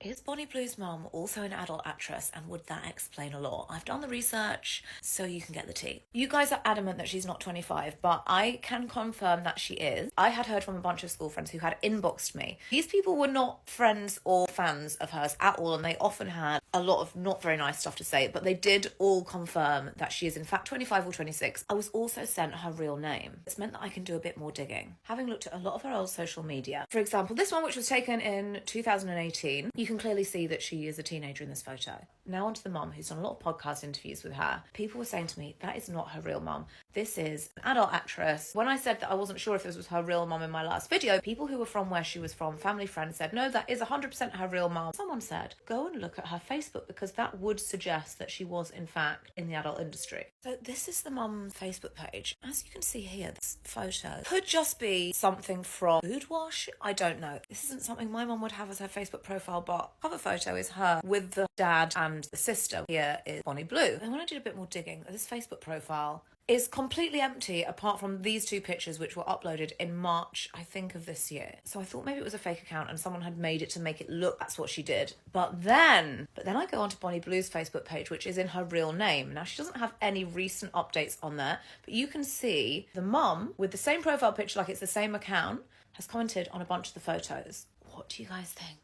Is Bonnie Blue's mum also an adult actress, and would that explain a lot? I've done the research, so you can get the tea. You guys are adamant that she's not 25, but I can confirm that she is. I had heard from a bunch of school friends who had inboxed me. These people were not friends or fans of hers at all, and they often had a lot of not very nice stuff to say, but they did all confirm that she is in fact 25 or 26. I was also sent her real name. It's meant that I can do a bit more digging. Having looked at a lot of her old social media, for example, this one which was taken in 2018, you can clearly see that she is a teenager in this photo. Now onto the mum, who's done a lot of podcast interviews with her. People were saying to me, that is not her real mum. This is an adult actress. When I said that I wasn't sure if this was her real mum in my last video, people who were from where she was from, family friends, said, no, that is 100% her real mum. Someone said, go and look at her Facebook, because that would suggest that she was in fact in the adult industry. So this is the mum's Facebook page. As you can see here, this photo could just be something from Food Wash. I don't know. This isn't something my mum would have as her Facebook profile, but cover photo is her with the dad and the sister. Here is Bonnie Blue. And when I did a bit more digging, this Facebook profile is completely empty apart from these two pictures which were uploaded in March, I think, of this year. So I thought maybe it was a fake account and someone had made it to make it look that's what she did. But then I go onto Bonnie Blue's Facebook page, which is in her real name. Now, she doesn't have any recent updates on there, but you can see the mum with the same profile picture, like it's the same account, has commented on a bunch of the photos. What do you guys think?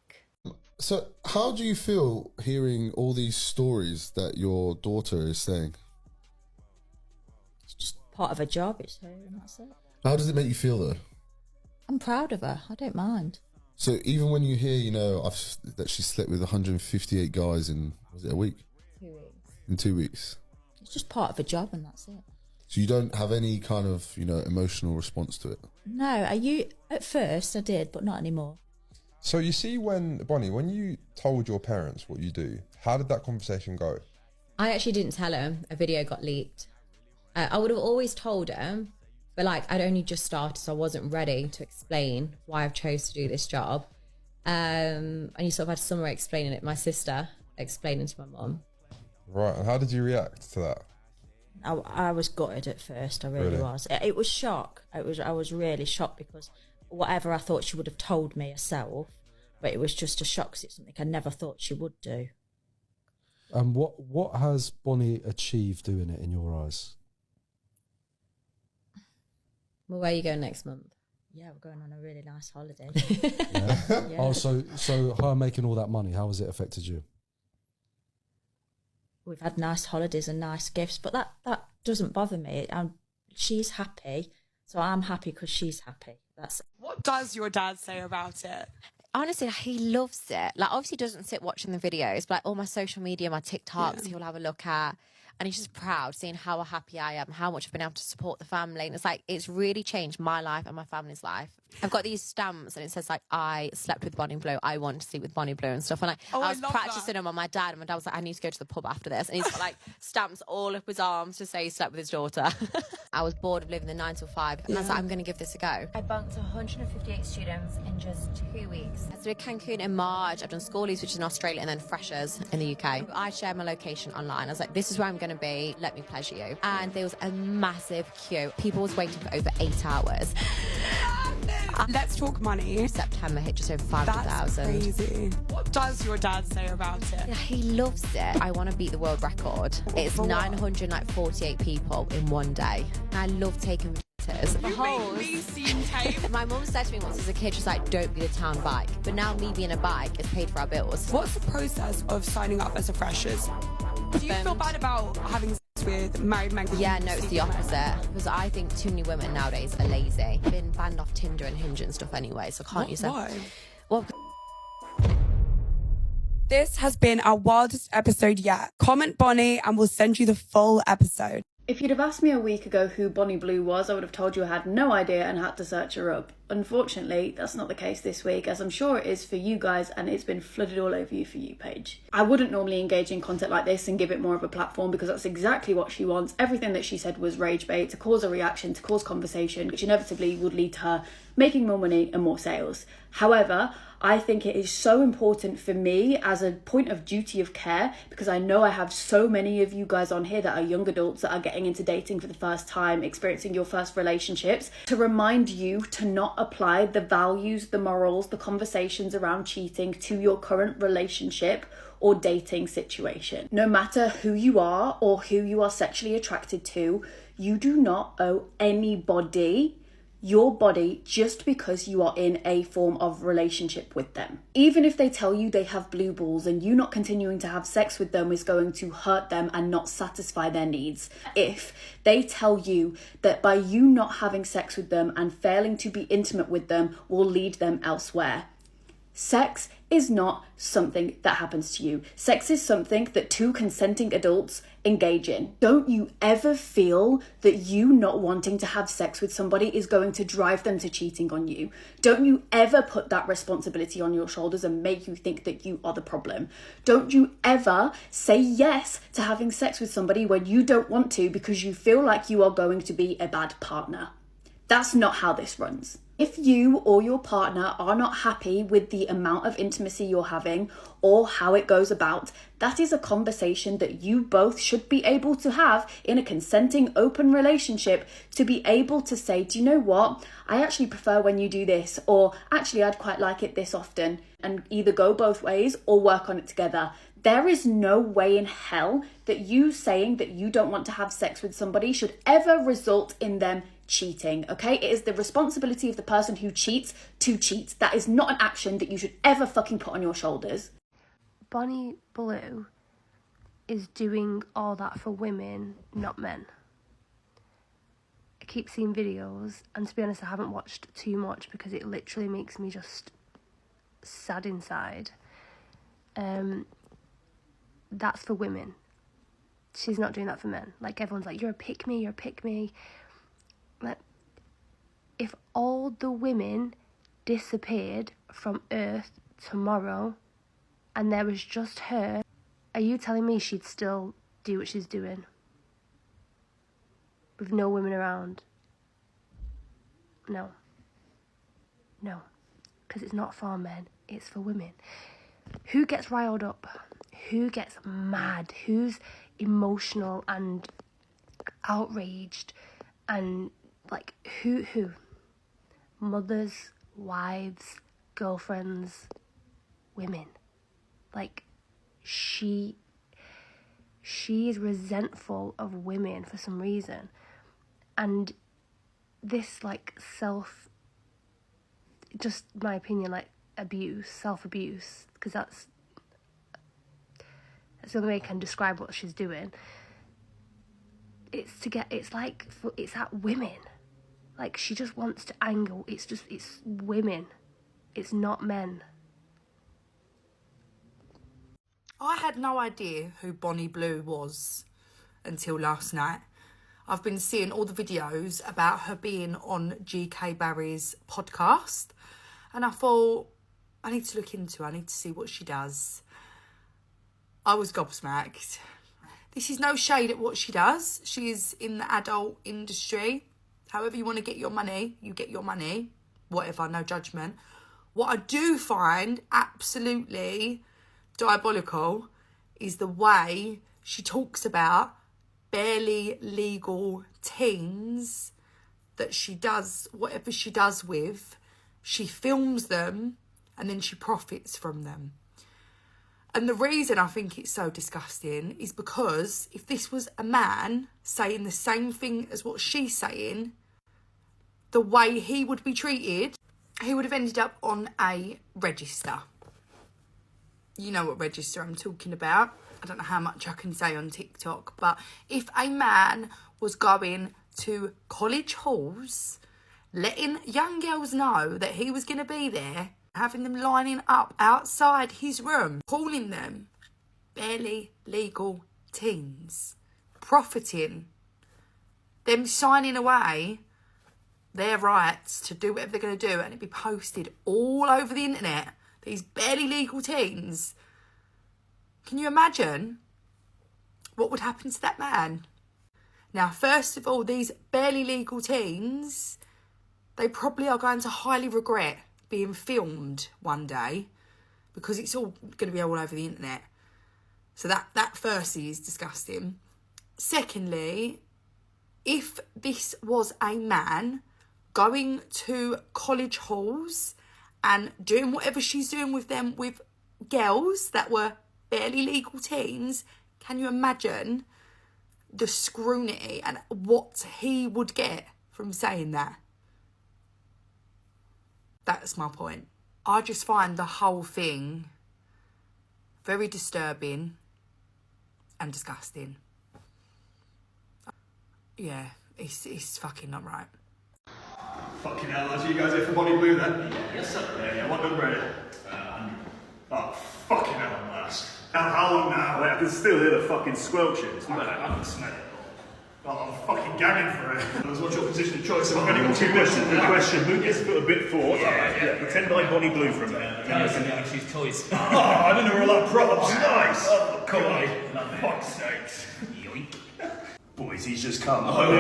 So how do you feel hearing all these stories that your daughter is saying? It's just part of her job, it's her, and that's it. How does it make you feel though? I'm proud of her, I don't mind. So even when you hear, that she slept with 158 guys in, was it a week? 2 weeks. In 2 weeks. It's just part of a job and that's it. So you don't have any kind of, emotional response to it? No, at first I did, but not anymore. So you see Bonnie, when you told your parents what you do, how did that conversation go? I actually didn't tell them. A video got leaked. I would have always told them, but I'd only just started, so I wasn't ready to explain why I've chose to do this job. And you sort of had someone explaining it, my sister explaining to my mum. Right, and how did you react to that? I was gutted at first, I really was. It was shock. I was really shocked because whatever I thought she would have told me herself, but it was just a shock because it's something I never thought she would do. And what has Bonnie achieved doing it in your eyes? Well, where are you going next month? Yeah, we're going on a really nice holiday. Yeah. Yeah. Oh, so her making all that money, how has it affected you? We've had nice holidays and nice gifts, but that doesn't bother me. She's happy, so I'm happy because she's happy. What does your dad say about it? Honestly, he loves it. Obviously doesn't sit watching the videos, but all my social media, my TikToks, he'll have a look at. And he's just proud seeing how happy I am, how much I've been able to support the family. And it's really changed my life and my family's life. I've got these stamps and it says I slept with Bonnie Blue, I want to sleep with Bonnie Blue and stuff. And I was practicing them on my dad, and my dad was like, I need to go to the pub after this. And he's got stamps all up his arms to say he slept with his daughter. I was bored of living the 9 till 5, and I was like, I'm going to give this a go. I bunked 158 students in just 2 weeks. I did Cancun in March, I've done schoolies, which is in Australia, and then freshers in the UK. I shared my location online. I was like, this is where I'm going to be, let me pleasure you. And there was a massive queue. People was waiting for over 8 hours. Let's talk money. September hit just over 500,000. That's crazy. What does your dad say about it? Yeah, he loves it. I want to beat the world record. It's 948 people in one day. I love taking pictures. You make me seem tame. My mum said to me once as a kid, she's like, don't be the town bike. But now me being a bike has paid for our bills. What's the process of signing up as a freshers? Do you feel bad about having sex with married men? Yeah, no, it's the opposite. Because I think too many women nowadays are lazy. I've been banned off Tinder and Hinge and stuff anyway, so I can't use them. Why? Well, this has been our wildest episode yet. Comment Bonnie and we'll send you the full episode. If you'd have asked me a week ago who Bonnie Blue was, I would have told you I had no idea and had to search her up. Unfortunately, that's not the case this week, as I'm sure it is for you guys, and it's been flooded all over your For You page. I wouldn't normally engage in content like this and give it more of a platform, because that's exactly what she wants. Everything that she said was rage bait, to cause a reaction, to cause conversation, which inevitably would lead to her making more money and more sales. However, I think it is so important for me as a point of duty of care, because I know I have so many of you guys on here that are young adults that are getting into dating for the first time, experiencing your first relationships, to remind you to not apply the values, the morals, the conversations around cheating to your current relationship or dating situation. No matter who you are or who you are sexually attracted to, you do not owe anybody your body just because you are in a form of relationship with them. Even if they tell you they have blue balls and you not continuing to have sex with them is going to hurt them and not satisfy their needs. If they tell you that by you not having sex with them and failing to be intimate with them will lead them elsewhere. Sex is not something that happens to you. Sex is something that two consenting adults engage in. Don't you ever feel that you not wanting to have sex with somebody is going to drive them to cheating on you. Don't you ever put that responsibility on your shoulders and make you think that you are the problem. Don't you ever say yes to having sex with somebody when you don't want to because you feel like you are going to be a bad partner. That's not how this runs. If you or your partner are not happy with the amount of intimacy you're having or how it goes about, that is a conversation that you both should be able to have in a consenting, open relationship to be able to say, do you know what? I actually prefer when you do this, or actually I'd quite like it this often, and either go both ways or work on it together. There is no way in hell that you saying that you don't want to have sex with somebody should ever result in them cheating, okay? It is the responsibility of the person who cheats to cheat. That is not an action that you should ever fucking put on your shoulders. Bonnie Blue is doing all that for women, not men. I keep seeing videos, and to be honest, I haven't watched too much because it literally makes me just sad inside. That's for women. She's not doing that for men. Like, everyone's like, you're a pick-me, you're a pick-me. Like, if all the women disappeared from Earth tomorrow and there was just her, are you telling me she'd still do what she's doing? With no women around? No. No. Because it's not for men, it's for women. Who gets riled up? Who gets mad? Who's emotional and outraged? And like, who? Mothers, wives, girlfriends, women. Like, she is resentful of women for some reason. And this, like, just my opinion, like, self-abuse, because that's the only way I can describe what she's doing. It's at women. Like, she just wants to angle. It's women. It's not men. I had no idea who Bonnie Blue was until last night. I've been seeing all the videos about her being on GK Barry's podcast, and I thought, I need to look into her. I need to see what she does. I was gobsmacked. This is no shade at what she does. She is in the adult industry. However you want to get your money, you get your money. Whatever, no judgment. What I do find absolutely diabolical is the way she talks about barely legal teens that she does whatever she does with. She films them and then she profits from them. And the reason I think it's so disgusting is because if this was a man saying the same thing as what she's saying, the way he would be treated, he would have ended up on a register. You know what register I'm talking about. I don't know how much I can say on TikTok, but if a man was going to college halls, letting young girls know that he was going to be there, having them lining up outside his room, calling them barely legal teens, profiting, them signing away their rights to do whatever they're going to do, and it'd be posted all over the internet, these barely legal teens. Can you imagine what would happen to that man? Now, first of all, these barely legal teens, they probably are going to highly regret being filmed one day, because it's all going to be all over the internet. So that firstly is disgusting. Secondly, if this was a man, going to college halls and doing whatever she's doing with them, with girls that were barely legal teens. Can you imagine the scrutiny and what he would get from saying that? That's my point. I just find the whole thing very disturbing and disgusting. Yeah, it's fucking not right. Fucking hell, lads, you guys here for Bonnie Blue then? Yes, sir. Yeah, what number is it? 100. Oh, fucking hell, lads. How long now? I can still hear the fucking squelching. I can smell it. Well, I'm fucking gagging for it. What's your position of choice? Good question. Who gets put a bit forward? Yeah. Pretend I'm Bonnie Blue for a minute. Yeah, she's toys. Oh, I didn't know we were allowed props. Nice. Oh, come on. Fuck's sakes. Yoink. Boys, he's just come. I'm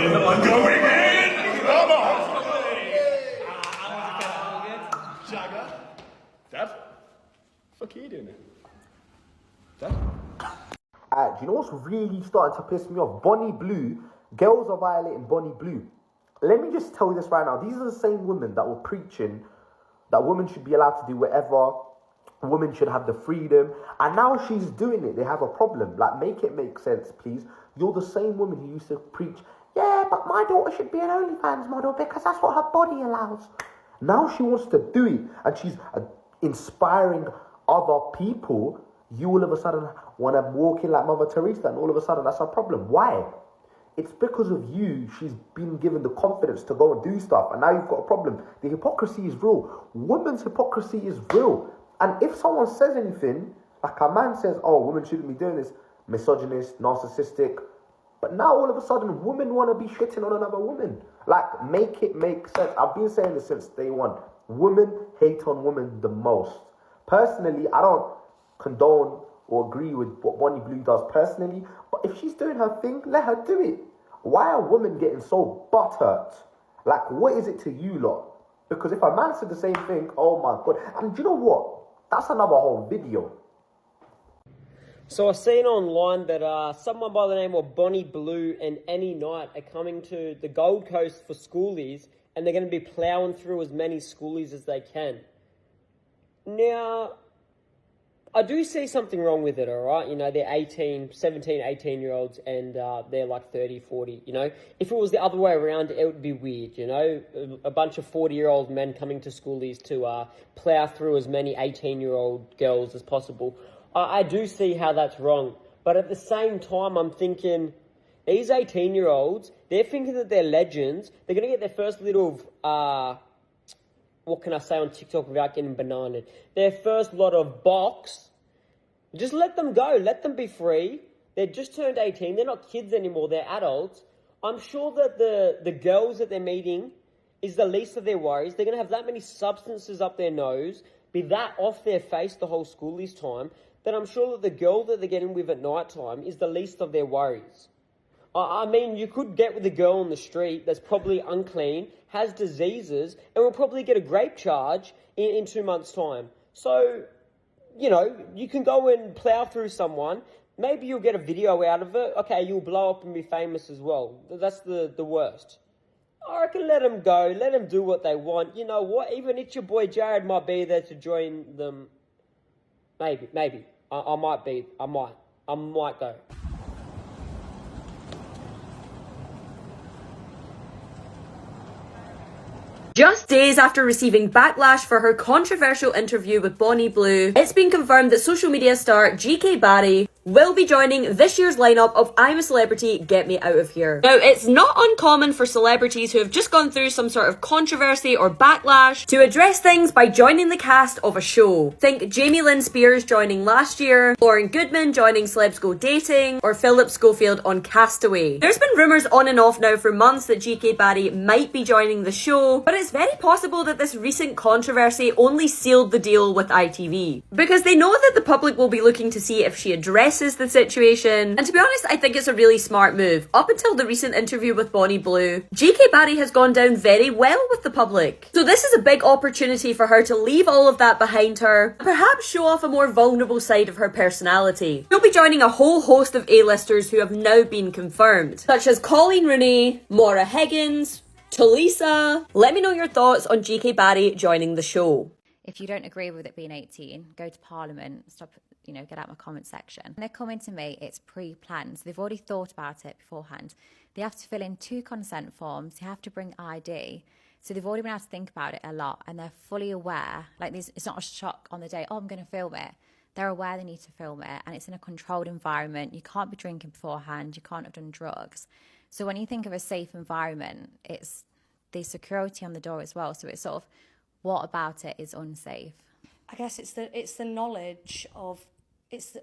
going in. Come on. Jagger. Dad? What the fuck are you doing here? Dad? Do you know what's really starting to piss me off? Bonnie Blue, girls are violating Bonnie Blue. Let me just tell you this right now. These are the same women that were preaching that women should be allowed to do whatever, women should have the freedom, and now she's doing it. They have a problem. Like, make it make sense, please. You're the same woman who used to preach, yeah, but my daughter should be an OnlyFans model because that's what her body allows. Now she wants to do it, and she's inspiring other people. You all of a sudden want to walk in like Mother Teresa, and all of a sudden that's a problem. Why? It's because of you. She's been given the confidence to go and do stuff, and now you've got a problem. The hypocrisy is real. Women's hypocrisy is real. And if someone says anything, like a man says, oh, women shouldn't be doing this, misogynist, narcissistic, but now all of a sudden women want to be shitting on another woman. Like, make it make sense. I've been saying this since day one. Women hate on women the most. Personally, I don't condone or agree with what Bonnie Blue does personally, but if she's doing her thing, let her do it. Why are women getting so butthurt? Like, what is it to you lot? Because if a man said the same thing, oh my god. And do you know what? That's another whole video. So I've seen online that someone by the name of Bonnie Blue and Annie Knight are coming to the Gold Coast for schoolies, and they're going to be ploughing through as many schoolies as they can. Now, I do see something wrong with it, all right? You know, they're 17, 18-year-olds, and they're like 30, 40, you know? If it was the other way around, it would be weird, you know? A bunch of 40-year-old men coming to schoolies to plough through as many 18-year-old girls as possible. I do see how that's wrong. But at the same time, I'm thinking, these 18-year-olds, they're thinking that they're legends. They're going to get their first little, what can I say on TikTok without getting bananaed? Their first lot of box. Just let them go. Let them be free. They're just turned 18. They're not kids anymore. They're adults. I'm sure that the girls that they're meeting is the least of their worries. They're going to have that many substances up their nose, be that off their face the whole schoolies time, that I'm sure that the girl that they're getting with at night time is the least of their worries. I mean, you could get with a girl on the street that's probably unclean, has diseases, and will probably get a grape charge in 2 months' time. So, you know, you can go and plough through someone. Maybe you'll get a video out of it. Okay, you'll blow up and be famous as well. That's the worst. I reckon let them go. Let them do what they want. You know what? Even if your boy Jared might be there to join them. Maybe. I might go. Just days after receiving backlash for her controversial interview with Bonnie Blue, it's been confirmed that social media star GK Barry will be joining this year's lineup of I'm a Celebrity, Get Me Out of Here. Now, it's not uncommon for celebrities who have just gone through some sort of controversy or backlash to address things by joining the cast of a show. Think Jamie Lynn Spears joining last year, Lauren Goodman joining Celebs Go Dating, or Philip Schofield on Castaway. There's been rumours on and off now for months that GK Barry might be joining the show, but it's very possible that this recent controversy only sealed the deal with ITV, because they know that the public will be looking to see if she addresses the situation. And to be honest, I think it's a really smart move. Up until the recent interview with Bonnie Blue, GK Barry has gone down very well with the public. So this is a big opportunity for her to leave all of that behind her and perhaps show off a more vulnerable side of her personality. She'll be joining a whole host of A-listers who have now been confirmed, such as Colleen Rooney, Maura Higgins, to Lisa. Let me know your thoughts on GK Barry joining the show. If you don't agree with it being 18, go to Parliament, stop, get out my comment section. When they're coming to me, it's pre-planned. So they've already thought about it beforehand. They have to fill in 2 consent forms. They have to bring ID. So they've already been able to think about it a lot, and they're fully aware. Like, it's not a shock on the day, oh, I'm going to film it. They're aware they need to film it, and it's in a controlled environment. You can't be drinking beforehand. You can't have done drugs. So when you think of a safe environment, it's the security on the door as well. So it's sort of, what about it is unsafe? I guess it's the knowledge of,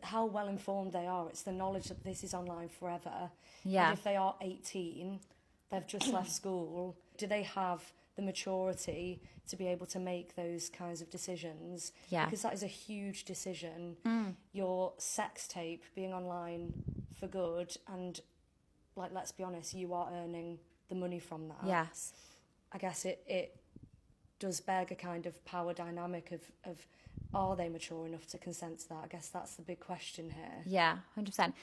how well informed they are. It's the knowledge that this is online forever. Yeah. And if they are 18, they've just left school, do they have the maturity to be able to make those kinds of decisions? Yeah. Because that is a huge decision. Your sex tape being online for good, and, like, let's be honest, you are earning the money from that. Yes. I guess it does beg a kind of power dynamic of are they mature enough to consent to that? I guess that's the big question here. Yeah, 100%.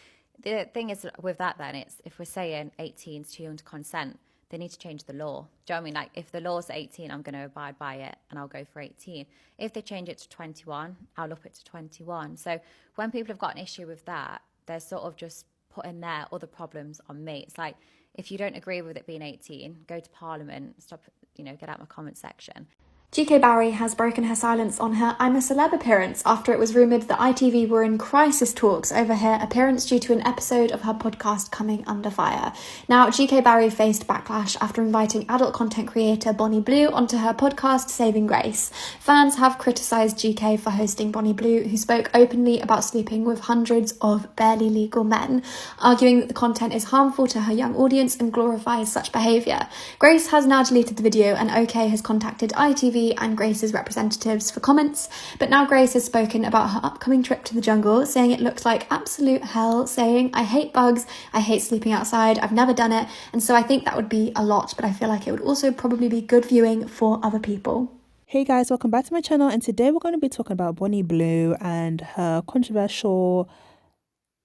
The thing is with that then, it's if we're saying 18 is too young to consent, they need to change the law. Do you know what I mean? Like, if the law's 18, I'm going to abide by it and I'll go for 18. If they change it to 21, I'll up it to 21. So when people have got an issue with that, they're sort of just putting their other problems on me. It's like, if you don't agree with it being 18, go to Parliament, stop, get out my comment section. GK Barry has broken her silence on her I'm a Celeb appearance after it was rumoured that ITV were in crisis talks over her appearance due to an episode of her podcast coming under fire. Now, GK Barry faced backlash after inviting adult content creator Bonnie Blue onto her podcast Saving Grace. Fans have criticised GK for hosting Bonnie Blue, who spoke openly about sleeping with hundreds of barely legal men, arguing that the content is harmful to her young audience and glorifies such behaviour. Grace has now deleted the video, and OK has contacted ITV and Grace's representatives for comments, but now Grace has spoken about her upcoming trip to the jungle, saying it looks like absolute hell, saying, I hate bugs, I hate sleeping outside, I've never done it, and so I think that would be a lot, but I feel like it would also probably be good viewing for other people. Hey guys, welcome back to my channel, and today we're going to be talking about Bonnie Blue and her controversial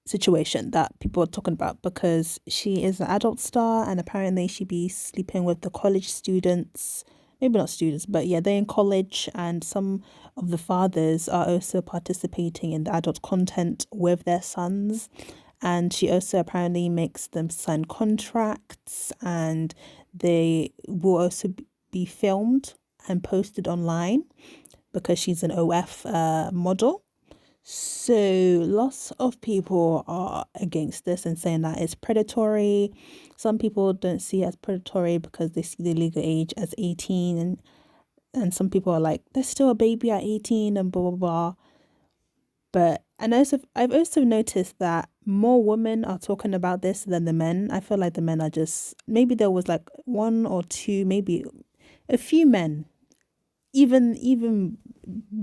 situation that people are talking about, because she is an adult star and apparently she be sleeping with the college students. Maybe not students, but yeah, they're in college, and some of the fathers are also participating in the adult content with their sons. And she also apparently makes them sign contracts, and they will also be filmed and posted online because she's an OF model. So lots of people are against this and saying that it's predatory. Some people don't see it as predatory because they see the legal age as 18, and some people are like, there's still a baby at 18 and blah blah blah. But I've also noticed that more women are talking about this than the men. I feel like the men are just, maybe there was like 1 or 2, maybe a few men, even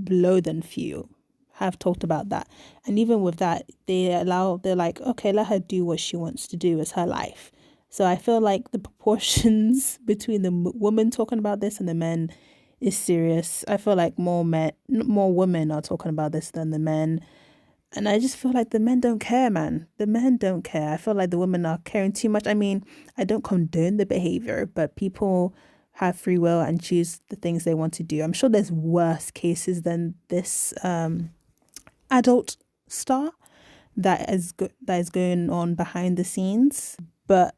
below than few, have talked about that. And even with that, they're like, okay, let her do what she wants to do, it's her life. So I feel like the proportions between the women talking about this and the men is serious. I feel like more women are talking about this than the men. And I just feel like the men don't care, man. The men don't care. I feel like the women are caring too much. I mean, I don't condone the behavior, but people have free will and choose the things they want to do. I'm sure there's worse cases than this adult star that is going on behind the scenes. But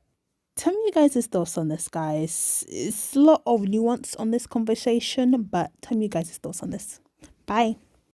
tell me you guys' thoughts on this, guys. It's a lot of nuance on this conversation, but tell me you guys' thoughts on this. Bye.